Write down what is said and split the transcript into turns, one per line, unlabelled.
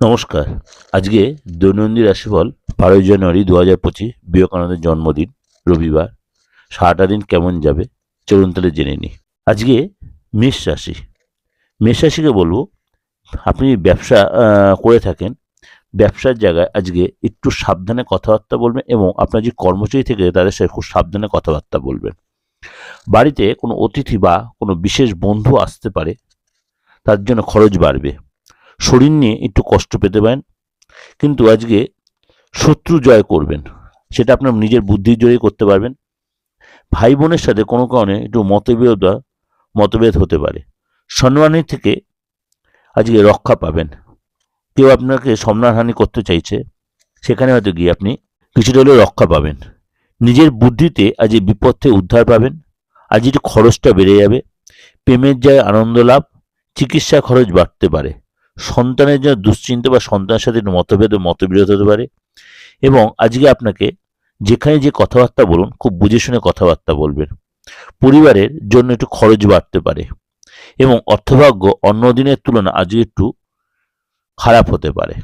নমস্কার। আজকে দৈনন্দিন রাশিফল 12 জানুয়ারি 2025, বিবেকানন্দের জন্মদিন, রবিবার। সারাটা দিন কেমন যাবে চলুন তাহলে জেনে নিই। আজকে মেষ রাশি। মেষ রাশিকে বলবো, আপনি ব্যবসা করে থাকেন, ব্যবসার জায়গায় আজকে একটু সাবধানে কথাবার্তা বলবেন এবং আপনার যে কর্মচারী থেকে তাদের সাথে খুব সাবধানে কথাবার্তা বলবেন। বাড়িতে কোনো অতিথি বা কোনো বিশেষ বন্ধু আসতে পারে, তার জন্য খরচ বাড়বে। শরীর নিয়ে একটু কষ্ট পেতে পারেন, কিন্তু আজকে শত্রু জয় করবেন, সেটা আপনার নিজের বুদ্ধির জোরেই করতে পারবেন। ভাই বোনের সাথে কোনো কারণে একটু মতভেদ হতে পারে। সম্মানের থেকে আজকে রক্ষা পাবেন। কেউ আপনাকে সম্মানহানি করতে চাইছে, সেখানে হয়তো গিয়ে আপনি কিছুটা হলেও রক্ষা পাবেন। নিজের বুদ্ধিতে আজ এই বিপদ থেকে উদ্ধার পাবেন। আজ একটু খরচটা বেড়ে যাবে। প্রেমের জায়গায় আনন্দ লাভ, চিকিৎসা খরচ বাড়তে পারে। সন্তানের জন্য দুশ্চিন্তা বা সন্তানের সাথে একটু মতবিরোধ হতে পারে। এবং আজকে আপনাকে যেখানে যে কথাবার্তা বলুন, খুব বুঝে শুনে কথাবার্তা বলবেন। পরিবারের জন্য একটু খরচ বাড়তে পারে এবং অর্থভাগ্য অন্য দিনের তুলনায় আজকে একটু খারাপ হতে পারে।